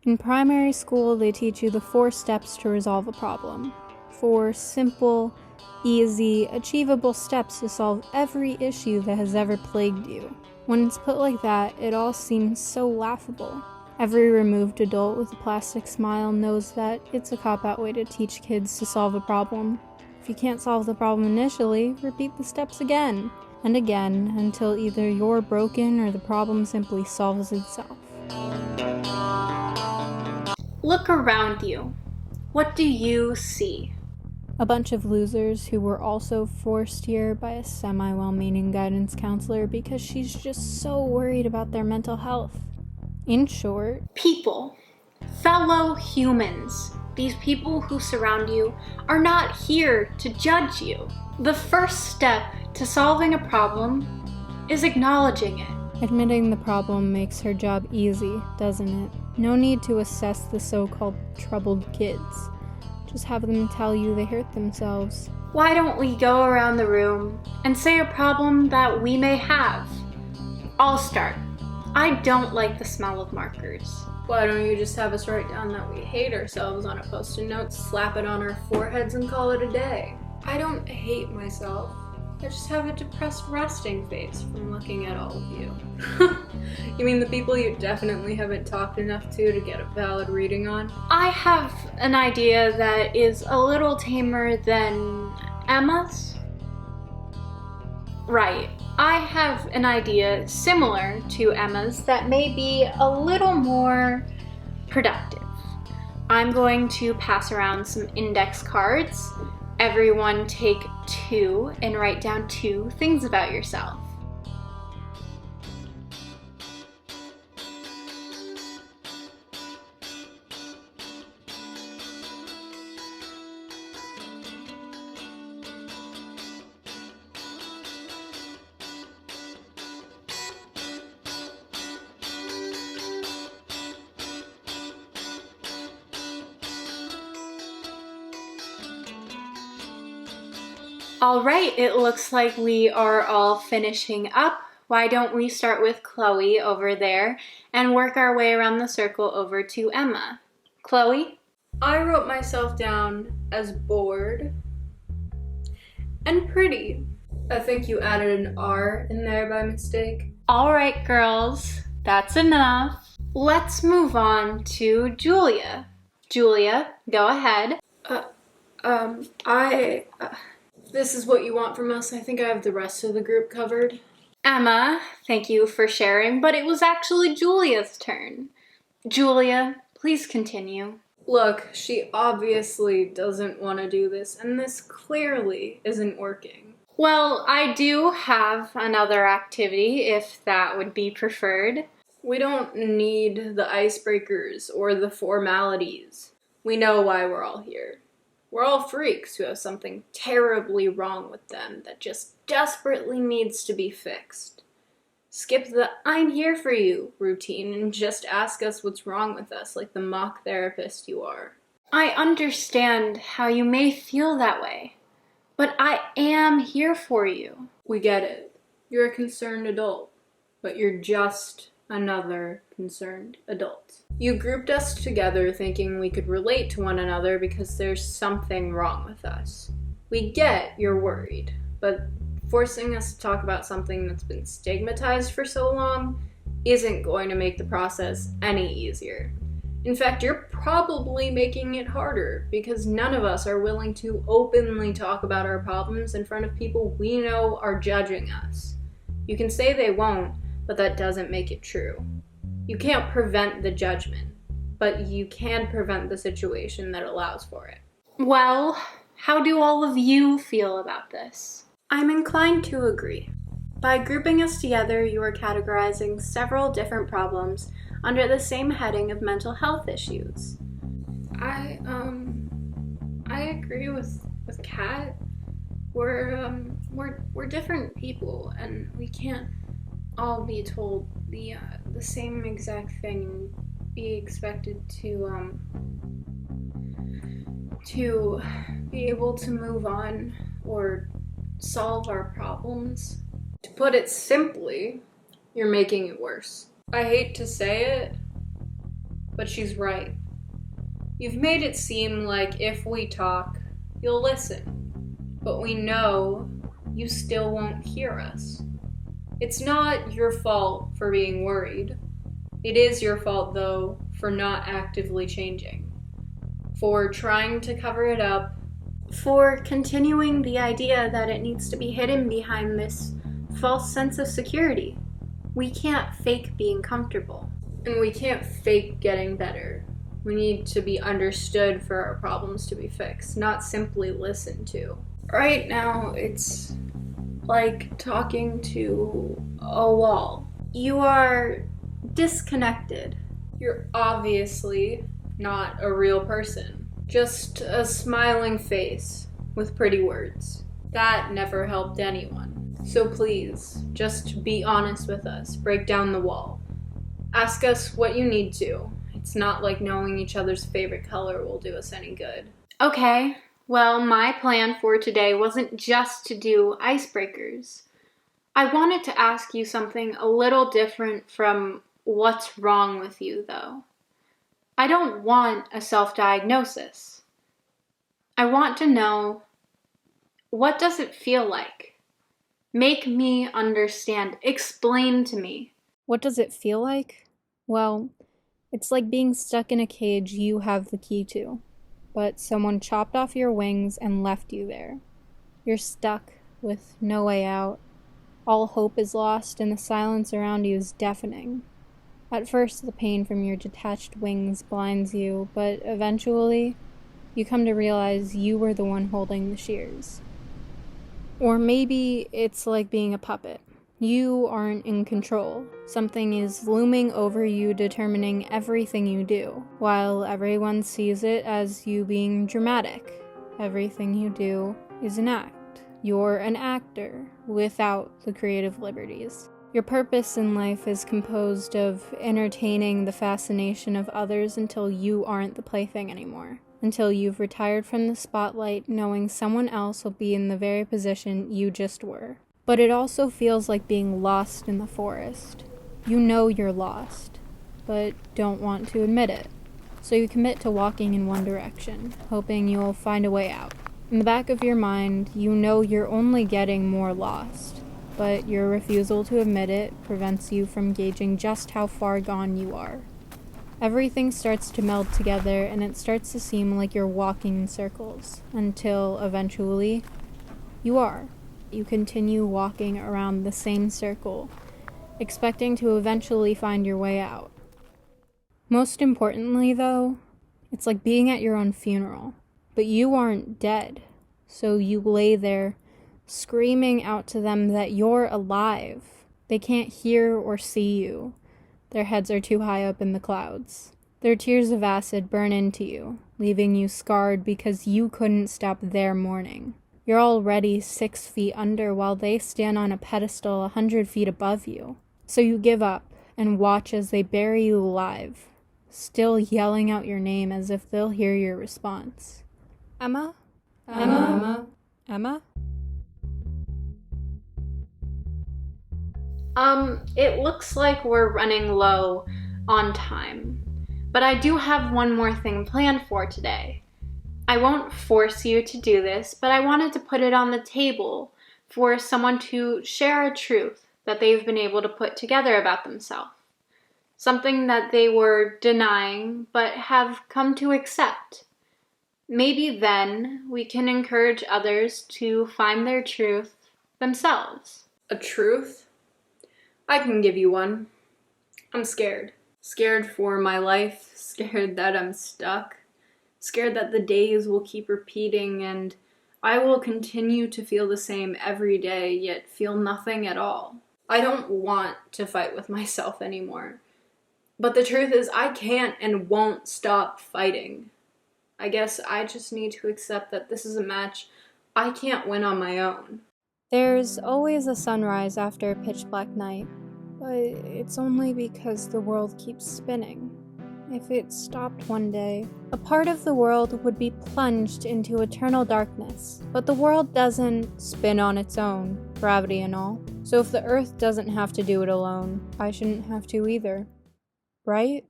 In primary school, they teach you the 4 steps to resolve a problem. 4 simple, easy, achievable steps to solve every issue that has ever plagued you. When it's put like that, it all seems so laughable. Every removed adult with a plastic smile knows that it's a cop-out way to teach kids to solve a problem. If you can't solve the problem initially, repeat the steps again and again until either you're broken or the problem simply solves itself. Look around you. What do you see? A bunch of losers who were also forced here by a semi-well-meaning guidance counselor because she's just so worried about their mental health. In short, People. Fellow humans. These people who surround you are not here to judge you. The first step to solving a problem is acknowledging it. admitting the problem makes her job easy, doesn't it? No need to assess the so-called troubled kids. Just have them tell you they hurt themselves. Why don't we go around the room and say a problem that we may have? I'll start. I don't like the smell of markers. Why don't you just have us write down that we hate ourselves on a post-it note, slap it on our foreheads, and call it a day? I don't hate myself. I just have a depressed resting face from looking at all of you. You mean the people you definitely haven't talked enough to get a valid reading on? I have an idea that is a little tamer than Emma's. Right. I have an idea similar to Emma's that may be a little more productive. I'm going to pass around some index cards. Everyone take 2 and write down 2 things about yourself. All right, it looks like we are all finishing up. Why don't we start with Chloe over there and work our way around the circle over to Emma. Chloe? I wrote myself down as bored and pretty. I think you added an R in there by mistake. All right, girls, that's enough. Let's move on to Julia. Julia, go ahead. This is what you want from us. I think I have the rest of the group covered. Emma, thank you for sharing, but it was actually Julia's turn. Julia, please continue. Look, she obviously doesn't want to do this, and this clearly isn't working. Well, I do have another activity if that would be preferred. We don't need the icebreakers or the formalities. We know why we're all here. We're all freaks who have something terribly wrong with them that just desperately needs to be fixed. Skip the "I'm here for you" routine and just ask us what's wrong with us like the mock therapist you are. I understand how you may feel that way, but I am here for you. We get it. You're a concerned adult, but you're just another concerned adult. You grouped us together thinking we could relate to one another because there's something wrong with us. We get you're worried, but forcing us to talk about something that's been stigmatized for so long isn't going to make the process any easier. In fact, you're probably making it harder because none of us are willing to openly talk about our problems in front of people we know are judging us. You can say they won't, but that doesn't make it true. You can't prevent the judgment, but you can prevent the situation that allows for it. Well, how do all of you feel about this? I'm inclined to agree. By grouping us together, you are categorizing several different problems under the same heading of mental health issues. I agree with Kat. We're different people, and we can't all be told the same exact thing and be expected to be able to move on or solve our problems. To put it simply, you're making it worse. I hate to say it, But she's right. You've made it seem like if we talk, you'll listen. But we know you still won't hear us. It's not your fault for being worried. It is your fault, though, for not actively changing. For trying to cover it up. For continuing the idea that it needs to be hidden behind this false sense of security. We can't fake being comfortable. And we can't fake getting better. We need to be understood for our problems to be fixed, not simply listened to. Right now, it's like talking to a wall. You are disconnected. You're obviously not a real person. Just a smiling face with pretty words. That never helped anyone. So please, just be honest with us. Break down the wall. Ask us what you need to. It's not like knowing each other's favorite color will do us any good. Okay, well, my plan for today wasn't just to do icebreakers. I wanted to ask you something a little different from what's wrong with you, though. I don't want a self-diagnosis. I want to know, what does it feel like? Make me understand. Explain to me. What does it feel like? Well, it's like being stuck in a cage you have the key to, but someone chopped off your wings and left you there. You're stuck with no way out. All hope is lost and the silence around you is deafening. At first, the pain from your detached wings blinds you, but eventually, you come to realize you were the one holding the shears. Or maybe it's like being a puppet. You aren't in control. Something is looming over you, determining everything you do, while everyone sees it as you being dramatic. Everything you do is an act. You're an actor without the creative liberties. Your purpose in life is composed of entertaining the fascination of others until you aren't the plaything anymore. Until you've retired from the spotlight, knowing someone else will be in the very position you just were. But it also feels like being lost in the forest. You know you're lost, but don't want to admit it. So you commit to walking in one direction, hoping you'll find a way out. In the back of your mind, you know you're only getting more lost, but your refusal to admit it prevents you from gauging just how far gone you are. Everything starts to meld together, and it starts to seem like you're walking in circles, until eventually, you are. You continue walking around the same circle, expecting to eventually find your way out. Most importantly, though, it's like being at your own funeral, but you aren't dead, so you lay there, screaming out to them that you're alive. They can't hear or see you. Their heads are too high up in the clouds. Their tears of acid burn into you, leaving you scarred because you couldn't stop their mourning. You're already 6 feet under while they stand on a pedestal 100 feet above you. So you give up and watch as they bury you alive, still yelling out your name as if they'll hear your response. Emma? Emma? Emma? It looks like we're running low on time, but I do have one more thing planned for today. I won't force you to do this, but I wanted to put it on the table for someone to share a truth that they've been able to put together about themselves. Something that they were denying, but have come to accept. Maybe then we can encourage others to find their truth themselves. A truth? I can give you one. I'm scared. Scared for my life, scared that I'm stuck, scared that the days will keep repeating and I will continue to feel the same every day, yet feel nothing at all. I don't want to fight with myself anymore. But the truth is, I can't and won't stop fighting. I guess I just need to accept that this is a match I can't win on my own. There's always a sunrise after a pitch-black night, but it's only because the world keeps spinning. If it stopped one day, a part of the world would be plunged into eternal darkness. But the world doesn't spin on its own, gravity and all. So if the Earth doesn't have to do it alone, I shouldn't have to either. Right?